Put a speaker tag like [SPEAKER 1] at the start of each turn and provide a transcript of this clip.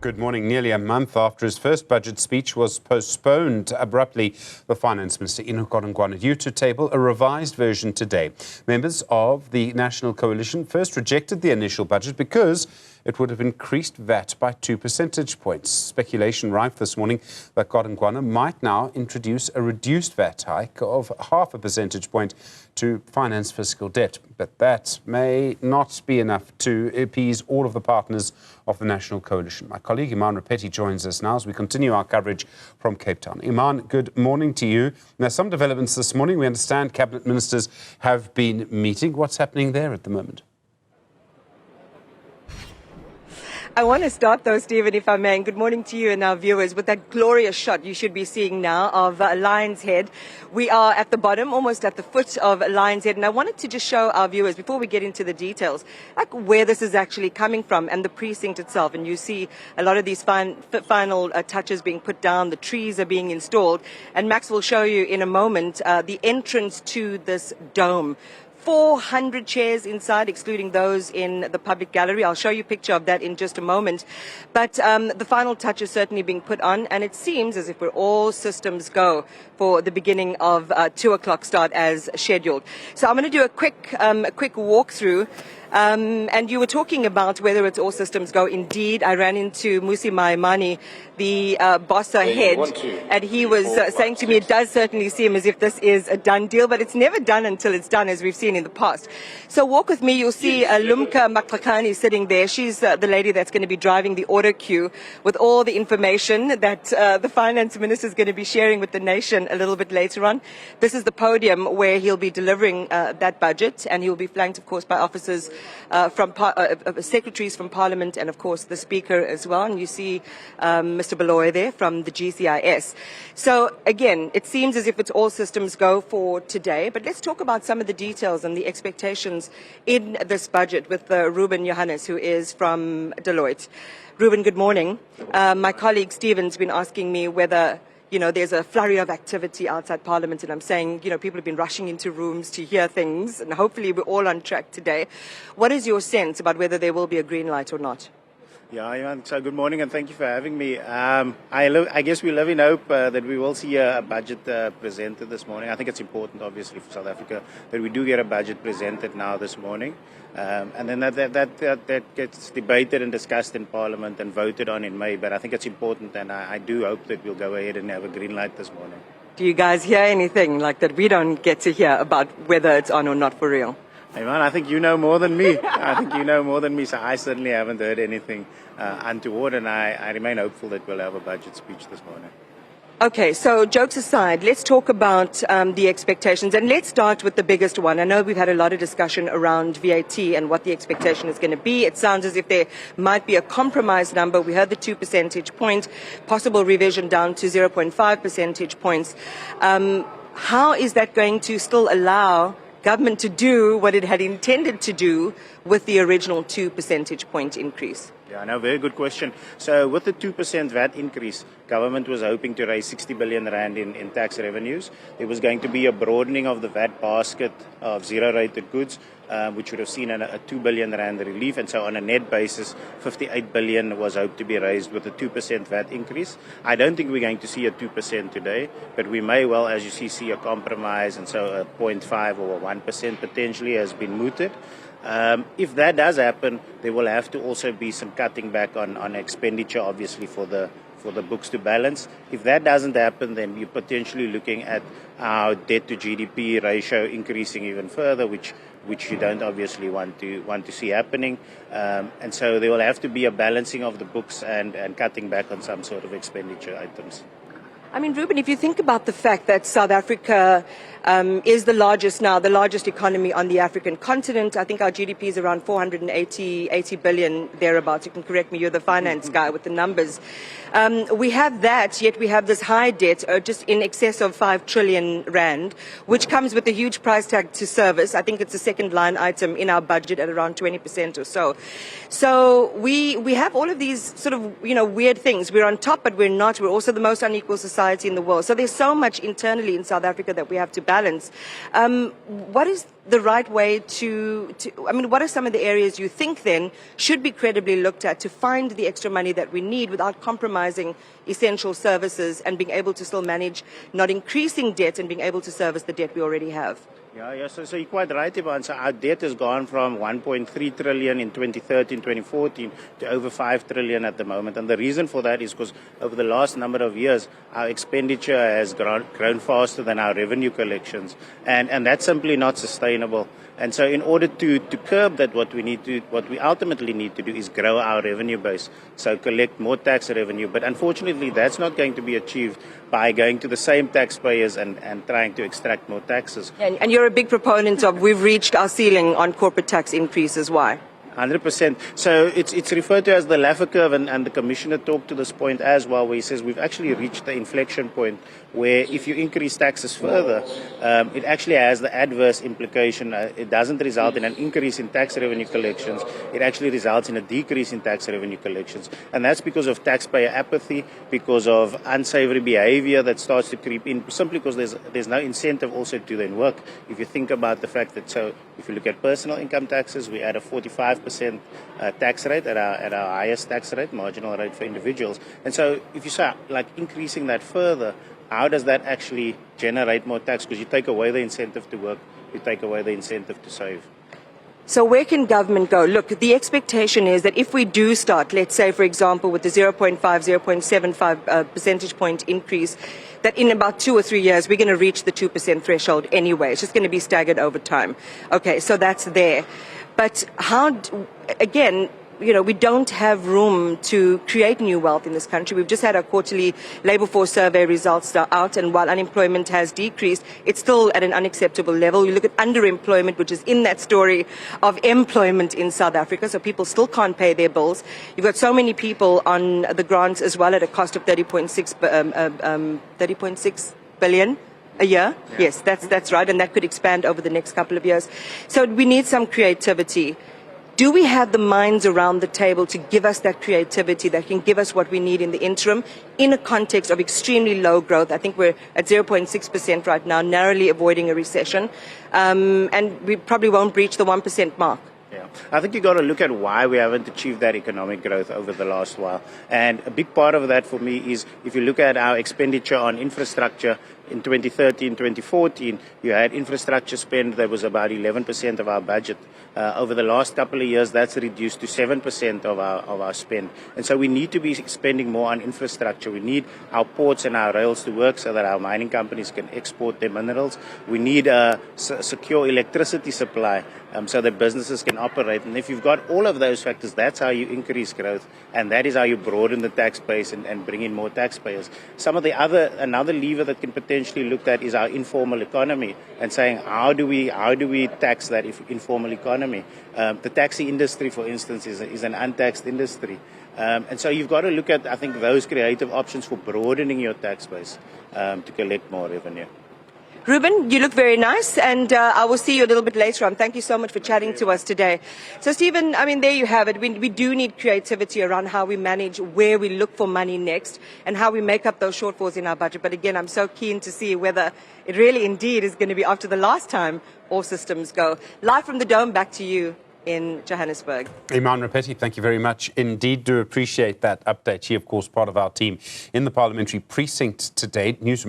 [SPEAKER 1] Good morning. Nearly a month after his first budget speech was postponed abruptly, the Finance Minister, Enoch Godongwana, due to table a revised version today. Members of the National Coalition first rejected the initial budget because it would have increased VAT by 2 percentage points. Speculation rife this morning that Godongwana might now introduce a reduced VAT hike of 0.5 percentage point to finance fiscal debt. But that may not be enough to appease all of the partners of the National Coalition. My colleague Iman Rappetti joins us now as we continue our coverage from Cape Town. Iman, good morning to you. Now, some developments this morning. We understand cabinet ministers have been meeting. What's happening there at the moment?
[SPEAKER 2] I want to start, though, Stephen, if I may, and good morning to you and our viewers, with that glorious shot you should be seeing now of Lion's Head. We are at the bottom, almost at the foot of Lion's Head, and I wanted to just show our viewers, before we get into the details, like where this is actually coming from and the precinct itself. And you see a lot of these final touches being put down, the trees are being installed, and Max will show you in a moment the entrance to this dome. 400 chairs inside, excluding those in the public gallery. I'll show you a picture of that in just a moment. But the final touch is certainly being put on, and it seems as if we're all systems go for the beginning of 2 o'clock start as scheduled. So I'm going to do a quick walkthrough. And you were talking about whether it's all systems go. Indeed, I ran into Musi Maimani, the BOSA head, and he was saying to me, it does certainly seem as if this is a done deal, but it's never done until it's done, as we've seen in the past. So walk with me, you'll see Lumka Maklakani sitting there. She's the lady that's going to be driving the order queue with all the information that the finance minister is going to be sharing with the nation a little bit later on. This is the podium where he'll be delivering that budget, and he'll be flanked, of course, by officers from secretaries from Parliament, and of course the Speaker as well. And you see Mr. Baloy there from the GCIS. So again, it seems as if it's all systems go for today. But let's talk about some of the details and the expectations in this budget with Ruben Johannes, who is from Deloitte. Ruben, good morning. My colleague Stephen's been asking me whether there's a flurry of activity outside Parliament, and I'm saying, people have been rushing into rooms to hear things, and hopefully we're all on track today. What is your sense about whether there will be a green light or not?
[SPEAKER 3] Yeah, Iman, so good morning and thank you for having me. I guess we live in hope that we will see a budget presented this morning. I think it's important, obviously, for South Africa that we do get a budget presented now this morning. And then that gets debated and discussed in Parliament and voted on in May. But I think it's important, and I do hope that we'll go ahead and have a green light this morning.
[SPEAKER 2] Do you guys hear anything like that we don't get to hear about whether it's on or not for real?
[SPEAKER 3] Hey man, I think you know more than me. So I certainly haven't heard anything untoward, and I remain hopeful that we'll have a budget speech this morning.
[SPEAKER 2] Okay, so jokes aside, let's talk about the expectations, and let's start with the biggest one. I know we've had a lot of discussion around VAT and what the expectation is going to be. It sounds as if there might be a compromise number. We heard the 2 percentage point, possible revision down to 0.5 percentage points. How is that going to still allow government to do what it had intended to do with the original 2 percentage point increase?
[SPEAKER 3] Yeah, no, very good question. So with the 2% VAT increase, government was hoping to raise 60 billion rand in tax revenues. There was going to be a broadening of the VAT basket of zero-rated goods, which would have seen a 2 billion rand relief. And so on a net basis, 58 billion was hoped to be raised with a 2% VAT increase. I don't think we're going to see a 2% today, but we may well, as you see a compromise, and so a 0.5 or a 1% potentially has been mooted. If that does happen, there will have to also be some cutting back on expenditure, obviously, for the books to balance. If that doesn't happen, then you're potentially looking at our debt to GDP ratio increasing even further, which you don't obviously want to see happening. And so there will have to be a balancing of the books and cutting back on some sort of expenditure items.
[SPEAKER 2] I mean, Ruben, if you think about the fact that South Africa is the largest economy on the African continent. I think our GDP is around 480 billion, thereabouts. You can correct me, you're the finance guy with the numbers. We have that, yet we have this high debt, just in excess of 5 trillion rand, which comes with a huge price tag to service. I think it's a second line item in our budget at around 20% or so. So we have all of these sort of, weird things. We're on top, but we're not. We're also the most unequal society society in the world. So there's so much internally in South Africa that we have to balance. What is the right way what are some of the areas you think then should be credibly looked at to find the extra money that we need without compromising essential services and being able to still manage not increasing debt and being able to service the debt we already have?
[SPEAKER 3] Yeah, so you're quite right, Iman. So our debt has gone from 1.3 trillion in 2013, 2014 to over 5 trillion at the moment. And the reason for that is because over the last number of years, our expenditure has grown faster than our revenue collections. And that's simply not sustainable. And so in order to curb that, what we ultimately need to do is grow our revenue base. So collect more tax revenue. But unfortunately, that's not going to be achieved by going to the same taxpayers and trying to extract more taxes.
[SPEAKER 2] And you're a big proponent of we've reached our ceiling on corporate tax increases. Why?
[SPEAKER 3] 100%. So it's referred to as the Laffer curve, and the Commissioner talked to this point as well, where he says we've actually reached the inflection point where if you increase taxes further, it actually has the adverse implication. It doesn't result in an increase in tax revenue collections. It actually results in a decrease in tax revenue collections. And that's because of taxpayer apathy, because of unsavory behavior that starts to creep in, simply because there's no incentive also to then work. If you think about the fact that, so if you look at personal income taxes, we had a 45% tax rate at our highest tax rate, marginal rate for individuals. And so if you start like increasing that further, how does that actually generate more tax? Because you take away the incentive to work, you take away the incentive to save.
[SPEAKER 2] So where can government go? Look, the expectation is that if we do start, let's say, for example, with the 0.5, 0.75 percentage point increase, that in about 2 or 3 years, we're going to reach the 2% threshold anyway. It's just going to be staggered over time. Okay, so that's there. But again, we don't have room to create new wealth in this country. We've just had our quarterly labor force survey results out, and while unemployment has decreased, it's still at an unacceptable level. You look at underemployment, which is in that story of employment in South Africa, so people still can't pay their bills. You've got so many people on the grants as well at a cost of 30.6 billion a year. Yeah. Yes, that's right, and that could expand over the next couple of years. So we need some creativity. Do we have the minds around the table to give us that creativity that can give us what we need in the interim in a context of extremely low growth? I think we're at 0.6% right now, narrowly avoiding a recession, and we probably won't breach the 1% mark.
[SPEAKER 3] Yeah, I think you've got to look at why we haven't achieved that economic growth over the last while. And a big part of that for me is if you look at our expenditure on infrastructure, in 2013, 2014, you had infrastructure spend that was about 11% of our budget. Over the last couple of years, that's reduced to 7% of our spend. And so we need to be spending more on infrastructure. We need our ports and our rails to work so that our mining companies can export their minerals. We need a secure electricity supply so that businesses can operate. And if you've got all of those factors, that's how you increase growth, and that is how you broaden the tax base and bring in more taxpayers. Another lever that can potentially looked at is our informal economy, and saying how do we tax that informal economy? The taxi industry, for instance, is an untaxed industry, and so you've got to look at, I think, those creative options for broadening your tax base to collect more revenue.
[SPEAKER 2] Ruben, you look very nice, and I will see you a little bit later on. Thank you so much for chatting to us today. So, Stephen, there you have it. We do need creativity around how we manage where we look for money next and how we make up those shortfalls in our budget. But again, I'm so keen to see whether it really indeed is going to be after the last time all systems go. Live from the Dome, back to you in Johannesburg.
[SPEAKER 1] Iman Rappetti, thank you very much indeed. Do appreciate that update. She, of course, part of our team in the parliamentary precinct today. Newzroom